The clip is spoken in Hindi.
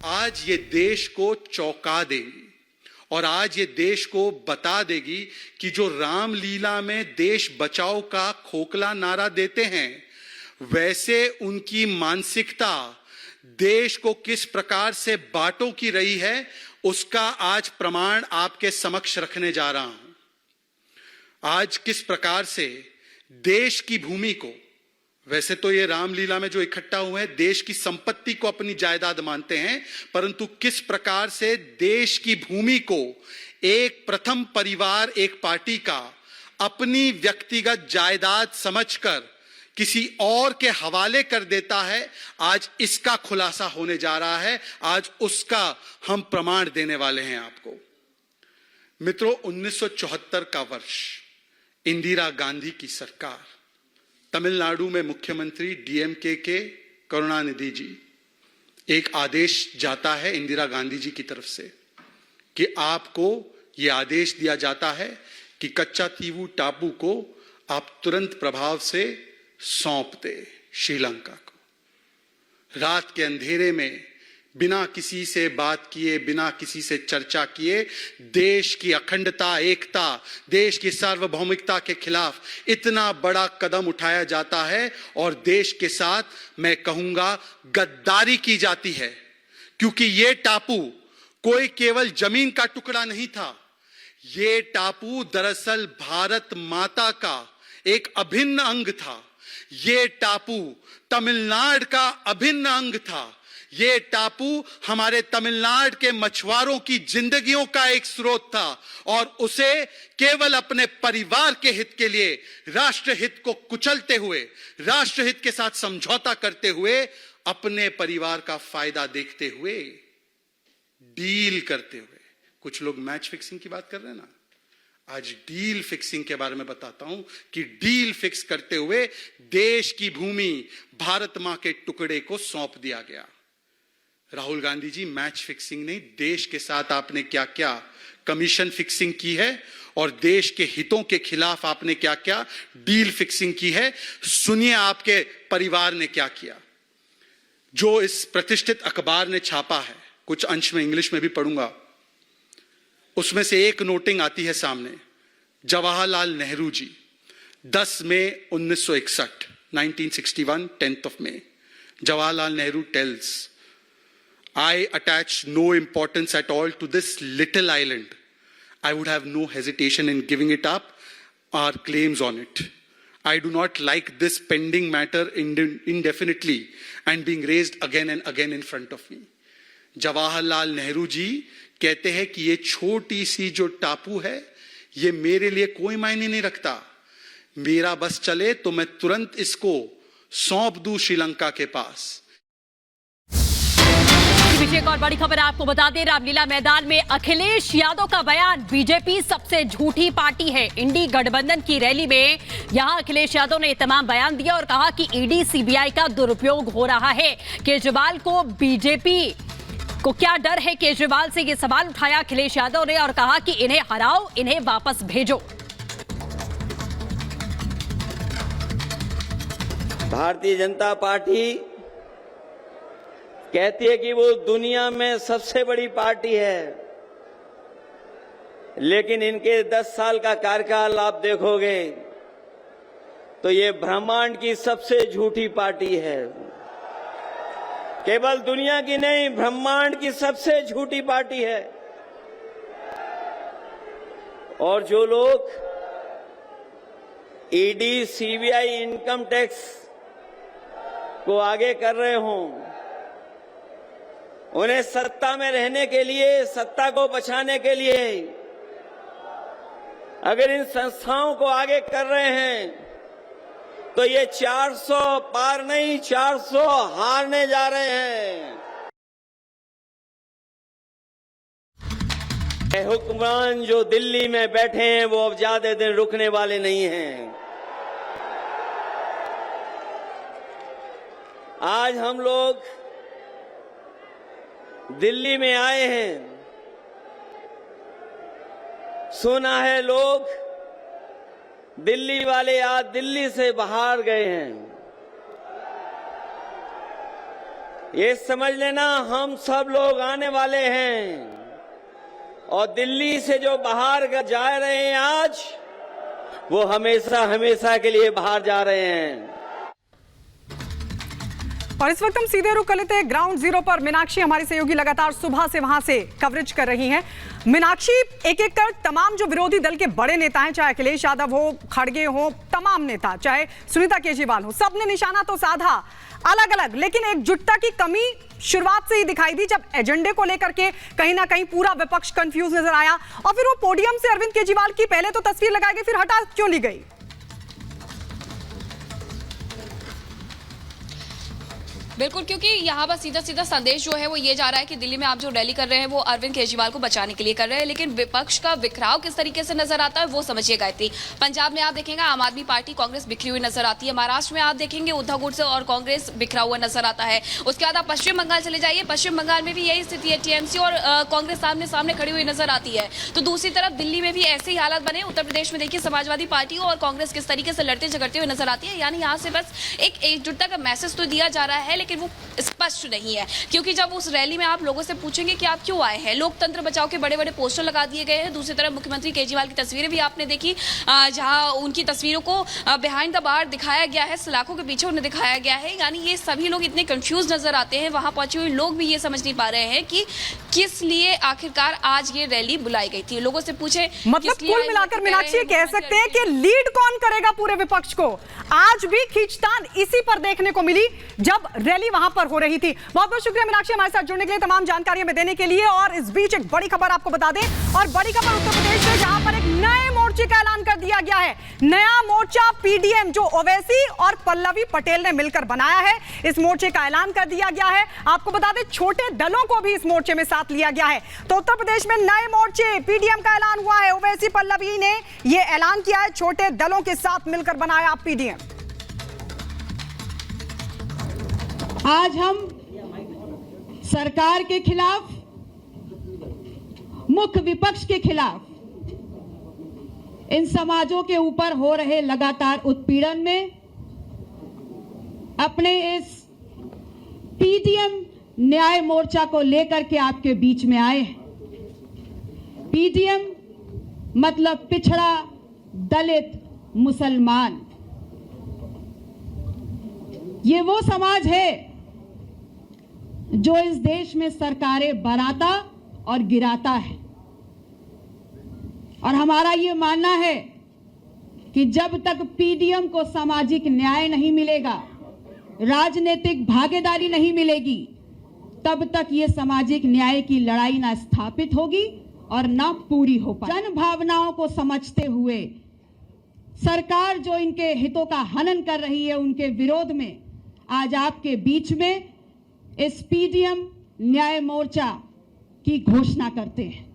आज ये देश को चौंका देगी और आज ये देश को बता देगी कि जो रामलीला में देश बचाओ का खोखला नारा देते हैं, वैसे उनकी मानसिकता देश को किस प्रकार से बांटों की रही है, उसका आज प्रमाण आपके समक्ष रखने जा रहा हूं। आज किस प्रकार से देश की भूमि को, वैसे तो ये रामलीला में जो इकट्ठा हुए हैं देश की संपत्ति को अपनी जायदाद मानते हैं, परंतु किस प्रकार से देश की भूमि को एक प्रथम परिवार, एक पार्टी का अपनी व्यक्तिगत जायदाद समझकर किसी और के हवाले कर देता है, आज इसका खुलासा होने जा रहा है। आज उसका हम प्रमाण देने वाले हैं आपको। मित्रों, 1974 का वर्ष, इंदिरा गांधी की सरकार, तमिलनाडु में मुख्यमंत्री डीएमके के करुणानिधि जी, एक आदेश जाता है इंदिरा गांधी जी की तरफ से कि आपको यह आदेश दिया जाता है कि कच्चातीवू टापू को आप तुरंत प्रभाव से सौंप दे श्रीलंका को। रात के अंधेरे में बिना किसी से बात किए, बिना किसी से चर्चा किए, देश की अखंडता, एकता, देश की सार्वभौमिकता के खिलाफ इतना बड़ा कदम उठाया जाता है और देश के साथ मैं कहूंगा गद्दारी की जाती है। क्योंकि ये टापू कोई केवल जमीन का टुकड़ा नहीं था, ये टापू दरअसल भारत माता का एक अभिन्न अंग था। ये टापू तमिलनाडु का अभिन्न अंग था। ये टापू हमारे तमिलनाडु के मछुआरों की जिंदगियों का एक स्रोत था और उसे केवल अपने परिवार के हित के लिए, राष्ट्रहित को कुचलते हुए, राष्ट्रहित के साथ समझौता करते हुए, अपने परिवार का फायदा देखते हुए, डील करते हुए, कुछ लोग मैच फिक्सिंग की बात कर रहे हैं ना, आज डील फिक्सिंग के बारे में बताता हूं कि डील फिक्स करते हुए देश की भूमि भारत मां के टुकड़े को सौंप दिया गया। राहुल गांधी जी, मैच फिक्सिंग नहीं, देश के साथ आपने क्या क्या कमीशन फिक्सिंग की है और देश के हितों के खिलाफ आपने क्या क्या डील फिक्सिंग की है। सुनिए आपके परिवार ने क्या किया। जो इस प्रतिष्ठित अखबार ने छापा है, कुछ अंश में इंग्लिश में भी पढ़ूंगा, उसमें से एक नोटिंग आती है सामने। जवाहरलाल नेहरू जी, 10 मई 1961, 1961, 10th of May. Jawaharlal Nehru tells, I attach no importance at all to this little island. I would have no hesitation in giving it up, our claims on it. I do not like this pending matter indefinitely and being raised again and again in front of me. Jawaharlal Nehru ji कहते हैं कि ये छोटी सी जो टापू है, ये मेरे लिए कोई मायने नहीं रखता। मेरा बस चले तो मैं तुरंत इसको सौंप दूं श्रीलंका के पास। एक और बड़ी खबर आपको बता दें, रामलीला मैदान में अखिलेश यादव का बयान, बीजेपी सबसे झूठी पार्टी है। इंडी गठबंधन की रैली में यहां अखिलेश यादव ने तमाम बयान दिया और कहा कि ईडी सीबीआई का दुरुपयोग हो रहा है। केजरीवाल को बीजेपी को क्या डर है? केजरीवाल से ये सवाल उठाया अखिलेश यादव ने और कहा कि इन्हें हराओ, इन्हें वापस भेजो। भारतीय जनता पार्टी कहती है कि वो दुनिया में सबसे बड़ी पार्टी है, लेकिन इनके 10 साल का कार्यकाल आप देखोगे तो ये ब्रह्मांड की सबसे झूठी पार्टी है। केवल दुनिया की नहीं, ब्रह्मांड की सबसे झूठी पार्टी है। और जो लोग ईडी, सीबीआई, इनकम टैक्स को आगे कर रहे हों, उन्हें सत्ता में रहने के लिए, सत्ता को बचाने के लिए अगर इन संस्थाओं को आगे कर रहे हैं तो ये 400 पार नहीं, 400 हारने जा रहे हैं। हुक्मरान जो दिल्ली में बैठे हैं वो अब ज्यादा दिन रुकने वाले नहीं हैं। आज हम लोग दिल्ली में आए हैं, सुना है लोग दिल्ली वाले आज दिल्ली से बाहर गए हैं। ये समझ लेना हम सब लोग आने वाले हैं और दिल्ली से जो बाहर जा रहे हैं आज, वो हमेशा हमेशा के लिए बाहर जा रहे हैं। और इस वक्त हम सीधे रुक कर लेते हैं ग्राउंड जीरो पर। मीनाक्षी हमारी सहयोगी लगातार सुबह से वहां से कवरेज कर रही हैं। मीनाक्षी, एक एक कर तमाम जो विरोधी दल के बड़े नेता हैं, चाहे अखिलेश यादव हो, खड़गे हो, तमाम नेता, चाहे सुनीता केजरीवाल हो, सबने निशाना तो साधा अलग अलग, लेकिन एकजुटता की कमी शुरुआत से ही दिखाई दी जब एजेंडे को लेकर के कहीं ना कहीं पूरा विपक्ष कंफ्यूज नजर आया और फिर वो पोडियम से अरविंद केजरीवाल की पहले तो तस्वीर लगाई गई, फिर हटा क्यों ली गई? बिल्कुल, क्योंकि यहाँ पर सीधा सीधा संदेश जो है वो ये जा रहा है कि दिल्ली में आप जो रैली कर रहे हैं वो अरविंद केजरीवाल को बचाने के लिए कर रहे हैं, लेकिन विपक्ष का बिखराव किस तरीके से नजर आता है वो समझिए गायत्री। पंजाब में आप देखेंगे आम आदमी पार्टी कांग्रेस बिखरी हुई नजर आती है, महाराष्ट्र में आप देखेंगे उद्धव गुटसे और कांग्रेस बिखरा हुआ नजर आता है। उसके बाद आप पश्चिम बंगाल चले जाइए, पश्चिम बंगाल में भी यही स्थिति है, टीएमसी और कांग्रेस सामने सामने खड़ी हुई नजर आती है। तो दूसरी तरफ दिल्ली में भी ऐसे ही हालात बने। उत्तर प्रदेश में देखिए समाजवादी पार्टी और कांग्रेस किस तरीके से लड़ते झगड़ते हुए नजर आती है, यानी यहाँ से बस एक एकजुटता का मैसेज तो दिया जा रहा है, लेकिन वो स्पष्ट नहीं है। क्योंकि जब उस रैली में आप लोगों से पूछेंगे कि आप क्यों आए हैं, लोकतंत्र बचाओ के बड़े बड़े पोस्टर लगा दिए गए हैं। दूसरी तरफ मुख्यमंत्री केजरीवाल की तस्वीरें भी आपने देखी, जहां उनकी तस्वीरों को बिहाइंड द बार दिखाया गया है, सलाखों के पीछे उन्हें दिखाया गया है। यानी ये सभी लोग इतने कंफ्यूज नजर आते हैं, वहां पहुंचे हुए लोग भी ये समझ नहीं पा रहे हैं कि किस लिए आखिरकार आज ये रैली बुलाई गई थी। लोगों से पूछे, मतलब कुल मिलाकर मीनाक्षी ये कह सकते हैं कि लीड कौन करेगा पूरे विपक्ष को? आज भी खींचतान इसी पर देखने को मिली जब रैली वहां पर हो रही थी। बहुत बहुत शुक्रिया मीनाक्षी हमारे साथ जुड़ने के लिए, तमाम जानकारी हमें देने के लिए। और इस बीच एक बड़ी खबर आपको बता दें, और बड़ी खबर उत्तर प्रदेश से, जहां पर एक नए मोर्चे का ऐलान कर दिया गया है। नया मोर्चा पीडीएम जो ओवैसी और पल्लवी पटेल ने मिलकर बनाया है, इस मोर्चे का ऐलान कर दिया गया है। आपको बता दें छोटे दलों को भी इस मोर्चे में साथ लिया गया है। तो उत्तर प्रदेश में नए मोर्चे पीडीएम का ऐलान हुआ है। ओवैसी पल्लवी ने यह ऐलान किया है, छोटे दलों के साथ मिलकर बनाया पीडीएम। आज हम सरकार के खिलाफ, मुख्य विपक्ष के खिलाफ, इन समाजों के ऊपर हो रहे लगातार उत्पीड़न में अपने इस पीडीएम न्याय मोर्चा को लेकर के आपके बीच में आए हैं। पीडीएम मतलब पिछड़ा, दलित, मुसलमान। ये वो समाज है जो इस देश में सरकारें बनाता और गिराता है, और हमारा ये मानना है कि जब तक पीडीएम को सामाजिक न्याय नहीं मिलेगा, राजनीतिक भागीदारी नहीं मिलेगी, तब तक ये सामाजिक न्याय की लड़ाई ना स्थापित होगी और ना पूरी हो पाएगी। जन भावनाओं को समझते हुए सरकार जो इनके हितों का हनन कर रही है, उनके विरोध में आज आपके बीच में इस पीडीएम न्याय मोर्चा की घोषणा करते हैं।